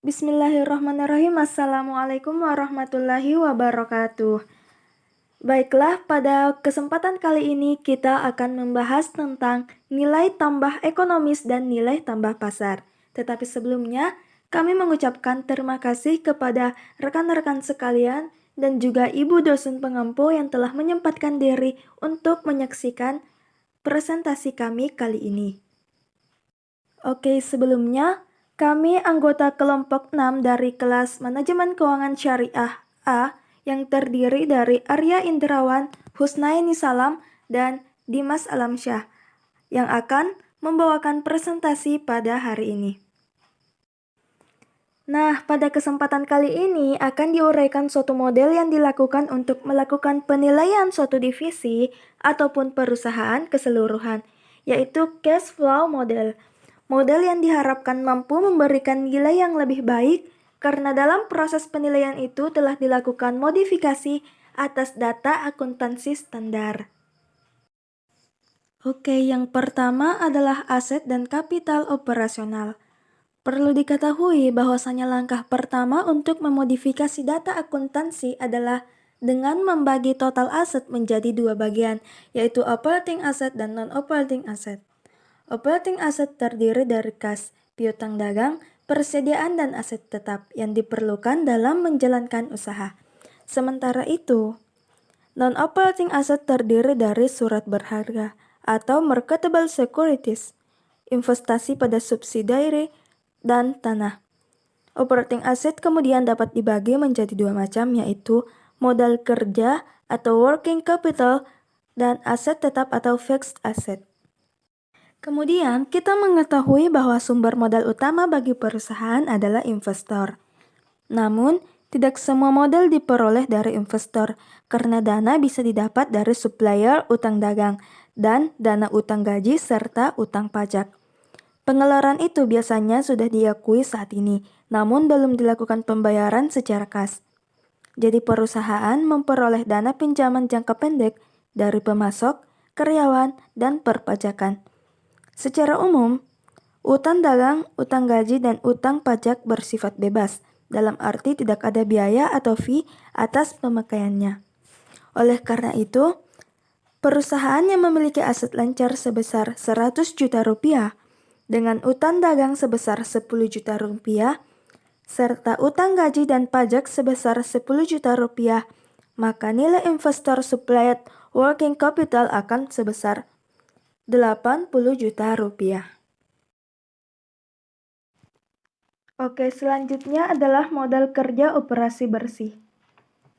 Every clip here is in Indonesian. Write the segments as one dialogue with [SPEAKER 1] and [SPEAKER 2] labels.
[SPEAKER 1] Bismillahirrahmanirrahim. Assalamualaikum warahmatullahi wabarakatuh. Baiklah, pada kesempatan kali ini kita akan membahas tentang nilai tambah ekonomis dan nilai tambah pasar. Tetapi sebelumnya, kami mengucapkan terima kasih kepada rekan-rekan sekalian dan juga ibu dosen pengampu yang telah menyempatkan diri untuk menyaksikan presentasi kami kali ini. Oke, sebelumnya kami anggota kelompok 6 dari kelas Manajemen Keuangan Syariah A yang terdiri dari Arya Indrawan, Husnaini Salam, dan Dimas Alamsyah yang akan membawakan presentasi pada hari ini. Nah, pada kesempatan kali ini akan diuraikan suatu model yang dilakukan untuk melakukan penilaian suatu divisi ataupun perusahaan keseluruhan, yaitu cash flow model. Model yang diharapkan mampu memberikan nilai yang lebih baik karena dalam proses penilaian itu telah dilakukan modifikasi atas data akuntansi standar. Oke, yang pertama adalah aset dan kapital operasional. Perlu diketahui bahwasanya langkah pertama untuk memodifikasi data akuntansi adalah dengan membagi total aset menjadi dua bagian, yaitu operating asset dan non-operating asset. Operating asset terdiri dari kas, piutang dagang, persediaan dan aset tetap yang diperlukan dalam menjalankan usaha. Sementara itu, non-operating asset terdiri dari surat berharga atau marketable securities, investasi pada subsidiary, dan tanah. Operating asset kemudian dapat dibagi menjadi dua macam, yaitu modal kerja atau working capital dan aset tetap atau fixed asset. Kemudian, kita mengetahui bahwa sumber modal utama bagi perusahaan adalah investor. Namun, tidak semua modal diperoleh dari investor, karena dana bisa didapat dari supplier utang dagang, dan dana utang gaji serta utang pajak. Pengeluaran itu biasanya sudah diakui saat ini, namun belum dilakukan pembayaran secara kas. Jadi perusahaan memperoleh dana pinjaman jangka pendek dari pemasok, karyawan, dan perpajakan. Secara umum, utang dagang, utang gaji, dan utang pajak bersifat bebas, dalam arti tidak ada biaya atau fee atas pemakaiannya. Oleh karena itu, perusahaan yang memiliki aset lancar sebesar 100 juta rupiah dengan utang dagang sebesar 10 juta rupiah, serta utang gaji dan pajak sebesar 10 juta rupiah, maka nilai investor supplied working capital akan sebesar 80 juta rupiah. Oke, selanjutnya adalah modal kerja operasi bersih.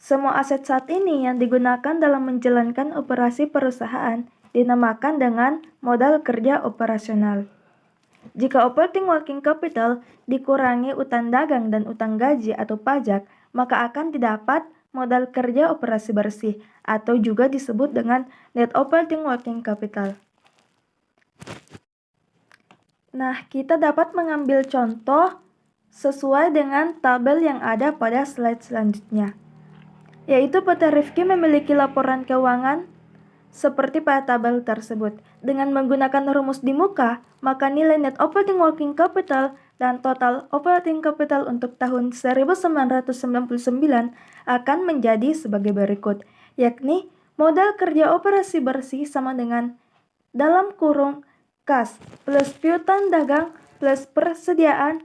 [SPEAKER 1] Semua aset saat ini yang digunakan dalam menjalankan operasi perusahaan dinamakan dengan modal kerja operasional. Jika operating working capital dikurangi utang dagang dan utang gaji atau pajak, maka akan didapat modal kerja operasi bersih atau juga disebut dengan net operating working capital. Nah, kita dapat mengambil contoh sesuai dengan tabel yang ada pada slide selanjutnya, yaitu PT Rifki memiliki laporan keuangan seperti pada tabel tersebut. Dengan menggunakan rumus di muka, maka nilai net operating working capital dan total operating capital untuk tahun 1999 akan menjadi sebagai berikut, yakni modal kerja operasi bersih sama dengan dalam kurung kas plus piutang dagang plus persediaan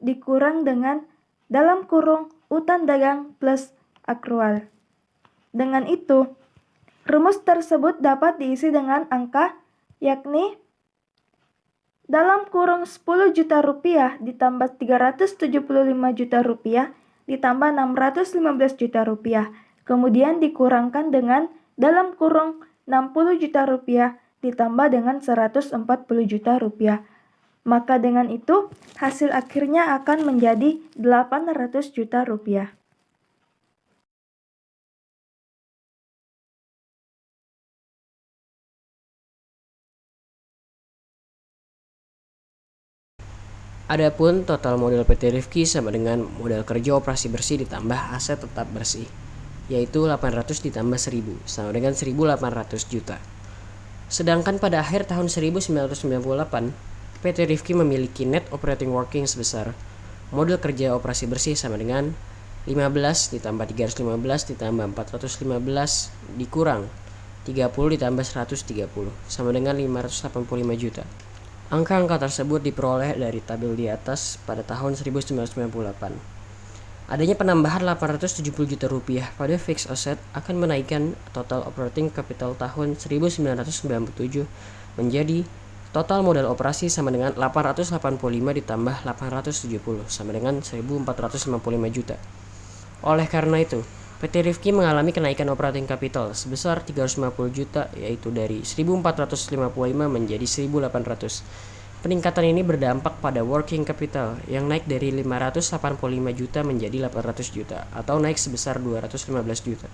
[SPEAKER 1] dikurang dengan dalam kurung utang dagang plus akrual. Dengan itu, rumus tersebut dapat diisi dengan angka, yakni dalam kurung 10 juta rupiah ditambah 375 juta rupiah ditambah 615 juta rupiah. Kemudian dikurangkan dengan dalam kurung 60 juta rupiah ditambah dengan 140 juta rupiah. Maka dengan itu, hasil akhirnya akan menjadi 800 juta rupiah.
[SPEAKER 2] Adapun total modal PT Rifki sama dengan modal kerja operasi bersih ditambah aset tetap bersih, yaitu 800 ditambah 1000 sama dengan 1800 juta. Sedangkan pada akhir tahun 1998, PT Rifki memiliki net operating working sebesar model kerja operasi bersih sama dengan 15 ditambah 315 ditambah 415 dikurang 30 ditambah 130 sama dengan 585 juta. Angka-angka tersebut diperoleh dari tabel di atas pada tahun 1998. Adanya penambahan 870 juta rupiah pada fixed asset akan menaikkan total operating capital tahun 1997 menjadi total modal operasi sama dengan 885 ditambah 870 sama dengan 1455 juta. Oleh karena itu, PT Rifki mengalami kenaikan operating capital sebesar 350 juta yaitu dari 1455 menjadi 1800. Peningkatan ini berdampak pada working capital yang naik dari 585 juta menjadi 800 juta atau naik sebesar 215 juta.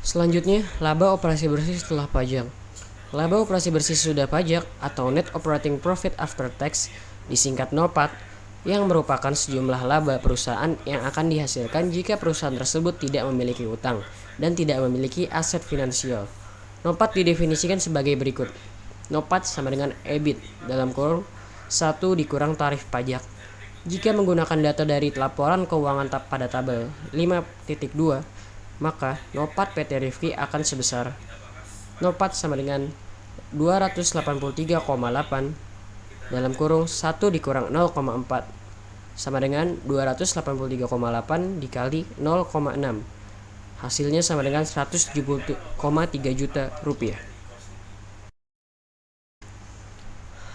[SPEAKER 2] Selanjutnya, laba operasi bersih setelah pajak. Laba operasi bersih sesudah pajak atau net operating profit after tax disingkat NOPAT yang merupakan sejumlah laba perusahaan yang akan dihasilkan jika perusahaan tersebut tidak memiliki utang dan tidak memiliki aset finansial. NOPAT didefinisikan sebagai berikut. NOPAT sama dengan EBIT dalam kurung 1 dikurang tarif pajak. Jika menggunakan data dari laporan keuangan pada tabel 5.2, maka NOPAT PT Rifki akan sebesar NOPAT sama dengan 283,8 dalam kurung 1 dikurang 0,4 sama dengan 283,8 dikali 0,6. Hasilnya sama dengan 170,3 juta rupiah.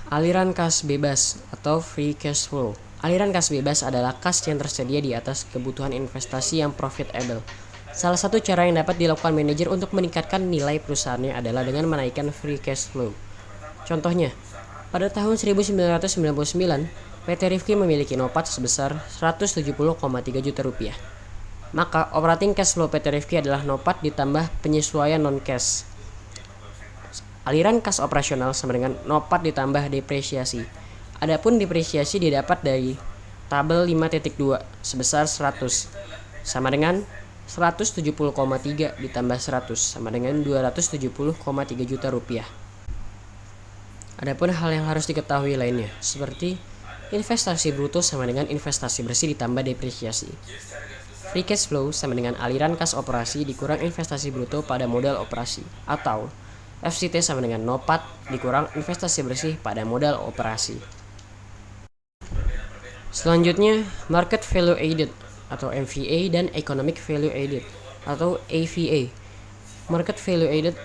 [SPEAKER 2] Aliran kas bebas atau free cash flow. Aliran kas bebas adalah kas yang tersedia di atas kebutuhan investasi yang profitable. Salah satu cara yang dapat dilakukan manajer untuk meningkatkan nilai perusahaannya adalah dengan menaikkan free cash flow. Contohnya, pada tahun 1999, PT Rifki memiliki NOPAT sebesar 170,3 juta rupiah. Maka operating cash flow PT Rifki adalah NOPAT ditambah penyesuaian non-cash. Aliran kas operasional sama dengan NOPAT ditambah depresiasi. Adapun depresiasi didapat dari tabel 5.2 sebesar 100 sama dengan 170,3 ditambah 100 sama dengan 270,3 juta rupiah. Adapun hal yang harus diketahui lainnya seperti investasi bruto sama dengan investasi bersih ditambah depresiasi. Free cash flow sama dengan aliran kas operasi dikurang investasi bruto pada modal operasi atau FCT sama dengan NOPAT dikurang investasi bersih pada modal operasi. Selanjutnya, market value added atau MVA dan economic value added atau AVA. Market value added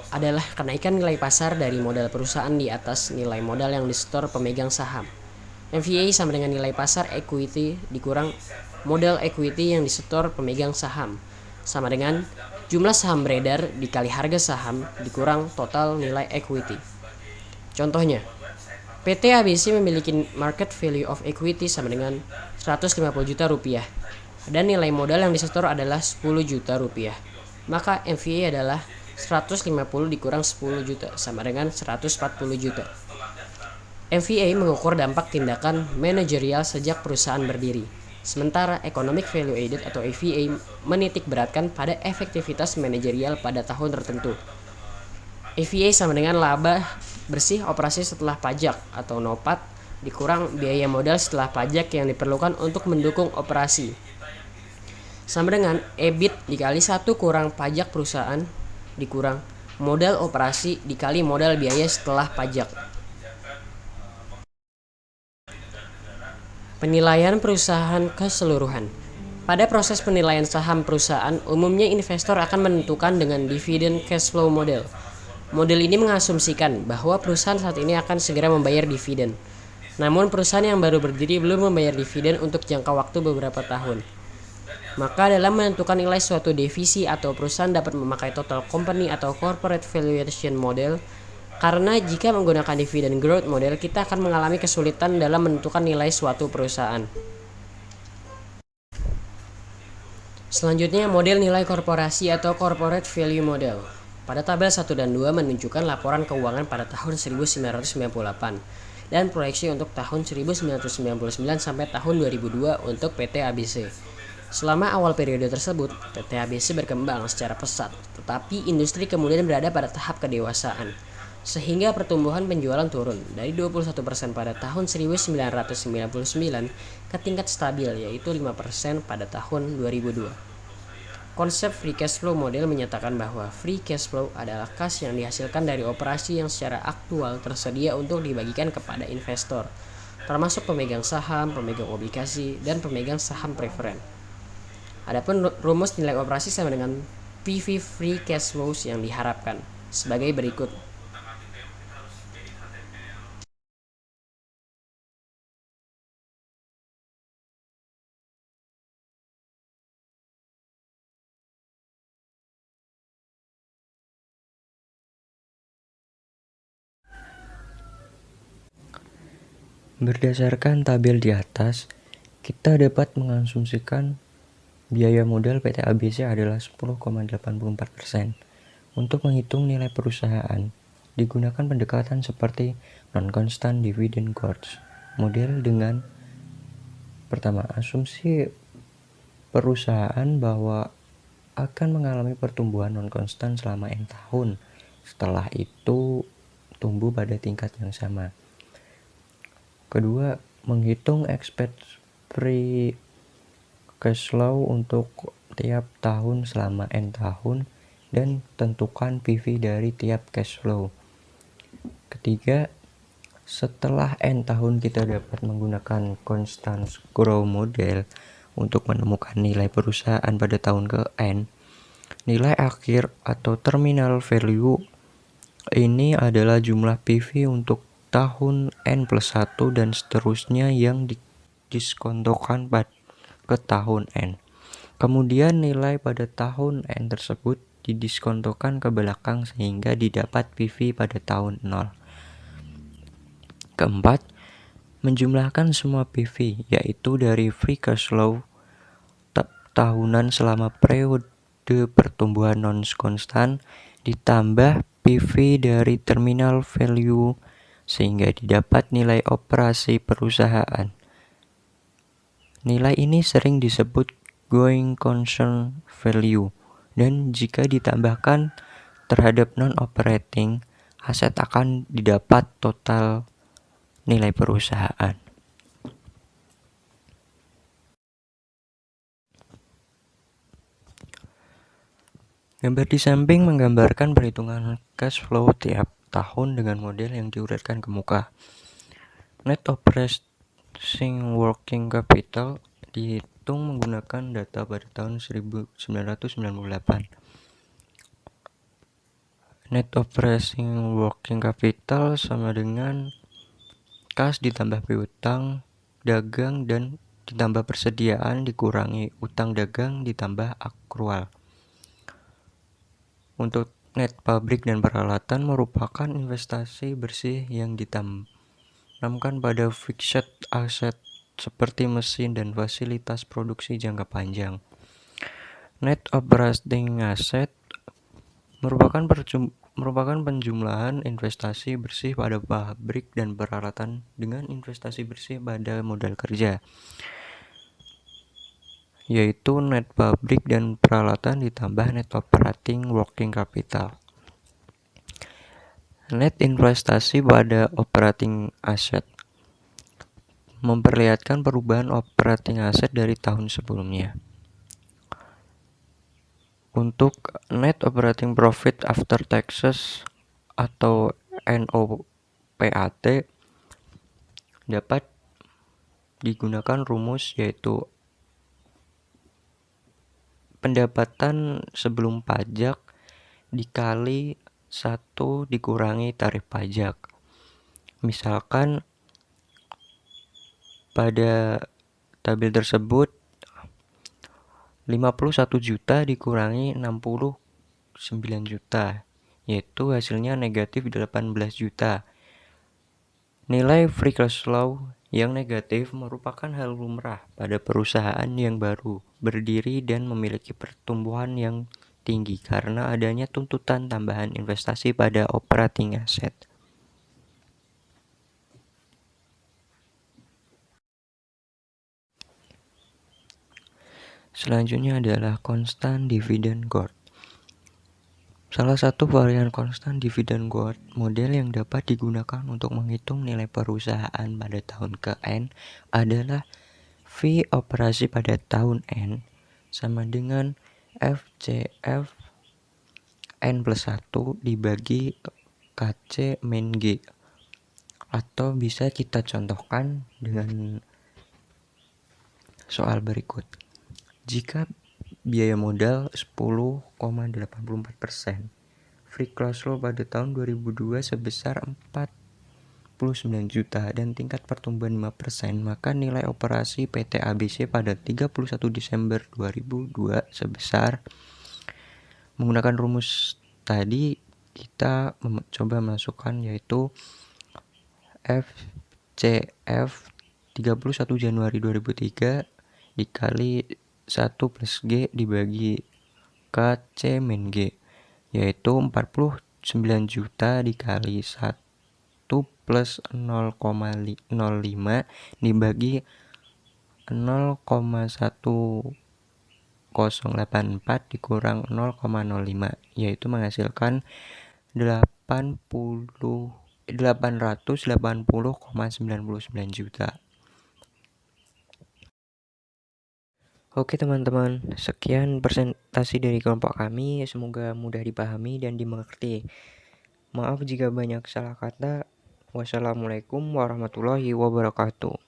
[SPEAKER 2] adalah kenaikan nilai pasar dari modal perusahaan di atas nilai modal yang disetor pemegang saham. MVA sama dengan nilai pasar equity dikurang modal equity yang disetor pemegang saham sama dengan jumlah saham beredar dikali harga saham dikurang total nilai equity. Contohnya, PT ABC memiliki market value of equity sama dengan 150 juta rupiah dan nilai modal yang disetor adalah 10 juta rupiah. Maka MVA adalah 150 dikurang 10 juta sama dengan 140 juta. MVA mengukur dampak tindakan manajerial sejak perusahaan berdiri. Sementara economic value added atau EVA menitik beratkan pada efektivitas manajerial pada tahun tertentu. EVA sama dengan laba bersih operasi setelah pajak atau NOPAT dikurang biaya modal setelah pajak yang diperlukan untuk mendukung operasi. Sama dengan EBIT dikali 1 kurang pajak perusahaan dikurang modal operasi dikali modal biaya setelah pajak. Penilaian perusahaan keseluruhan. Pada proses penilaian saham perusahaan, umumnya investor akan menentukan dengan dividend cash flow model. Model ini mengasumsikan bahwa perusahaan saat ini akan segera membayar dividen. Namun perusahaan yang baru berdiri belum membayar dividen untuk jangka waktu beberapa tahun. Maka dalam menentukan nilai suatu divisi atau perusahaan dapat memakai total company atau corporate valuation model. Karena jika menggunakan dividend growth model, kita akan mengalami kesulitan dalam menentukan nilai suatu perusahaan. Selanjutnya, model nilai korporasi atau corporate value model. Pada tabel 1 dan 2 menunjukkan laporan keuangan pada tahun 1998 dan proyeksi untuk tahun 1999 sampai tahun 2002 untuk PT ABC. Selama awal periode tersebut, PT ABC berkembang secara pesat, tetapi industri kemudian berada pada tahap kedewasaan. sehingga pertumbuhan penjualan turun dari 21% pada tahun 1999 ke tingkat stabil yaitu 5% pada tahun 2002. Konsep free cash flow model menyatakan bahwa free cash flow adalah kas yang dihasilkan dari operasi yang secara aktual tersedia untuk dibagikan kepada investor, termasuk pemegang saham, pemegang obligasi, dan pemegang saham preferen. Adapun rumus nilai operasi sama dengan PV free cash flows yang diharapkan sebagai berikut.
[SPEAKER 3] Berdasarkan tabel di atas, kita dapat mengasumsikan biaya modal PT ABC adalah 10,84%. Untuk menghitung nilai perusahaan, digunakan pendekatan seperti non-constant dividend growth model dengan pertama, asumsi perusahaan bahwa akan mengalami pertumbuhan non-konstan selama N tahun. Setelah itu, tumbuh pada tingkat yang sama. Kedua, menghitung expected free cash flow untuk tiap tahun selama N tahun dan tentukan PV dari tiap cash flow. Ketiga, setelah N tahun kita dapat menggunakan constant growth model untuk menemukan nilai perusahaan pada tahun ke N. Nilai akhir atau terminal value ini adalah jumlah PV untuk tahun N+1 dan seterusnya yang didiskontokan ke tahun N. Kemudian nilai pada tahun N tersebut didiskontokan ke belakang sehingga didapat PV pada tahun 0. Keempat, menjumlahkan semua PV yaitu dari free cash flow tahunan selama periode pertumbuhan non-konstan ditambah PV dari terminal value sehingga didapat nilai operasi perusahaan. Nilai ini sering disebut going concern value dan jika ditambahkan terhadap non-operating aset akan didapat total nilai perusahaan. Gambar di samping menggambarkan perhitungan cash flow tiap tahun dengan model yang diuraikan ke muka. Net operating working capital dihitung menggunakan data pada tahun 1998. Net operating working capital sama dengan kas ditambah piutang dagang dan ditambah persediaan dikurangi utang dagang ditambah akrual. Untuk net pabrik dan peralatan merupakan investasi bersih yang ditanamkan pada fixed asset seperti mesin dan fasilitas produksi jangka panjang. Net operating asset merupakan penjumlahan investasi bersih pada pabrik dan peralatan dengan investasi bersih pada modal kerja, yaitu net pabrik dan peralatan ditambah net operating working capital. Net investasi pada operating asset memperlihatkan perubahan operating asset dari tahun sebelumnya. Untuk net operating profit after taxes atau NOPAT dapat digunakan rumus yaitu pendapatan sebelum pajak dikali 1 dikurangi tarif pajak. Misalkan pada tabel tersebut 51 juta dikurangi 69 juta, yaitu hasilnya negatif 18 juta. Nilai free cash flow yang negatif merupakan hal lumrah pada perusahaan yang baru berdiri dan memiliki pertumbuhan yang tinggi karena adanya tuntutan tambahan investasi pada operating asset. Selanjutnya adalah constant dividend growth. Salah satu varian konstan dividen growth model yang dapat digunakan untuk menghitung nilai perusahaan pada tahun ke-N adalah V operasi pada tahun N sama dengan FCF N+1 dibagi KC min G. Atau bisa kita contohkan dengan soal berikut. Jika biaya modal 10,84%, free cash flow pada tahun 2002 sebesar 49 juta dan tingkat pertumbuhan 5%, maka nilai operasi PT ABC pada 31 Desember 2002 sebesar, menggunakan rumus tadi kita coba masukkan yaitu FCF 31 Januari 2003 dikali 1 plus G dibagi KC min G, yaitu 49 juta dikali 1 plus 0,05 dibagi 0,1084 dikurang 0,05, yaitu menghasilkan 880,99 juta. Oke teman-teman, sekian presentasi dari kelompok kami, semoga mudah dipahami dan dimengerti. Maaf jika banyak salah kata. Wassalamualaikum warahmatullahi wabarakatuh.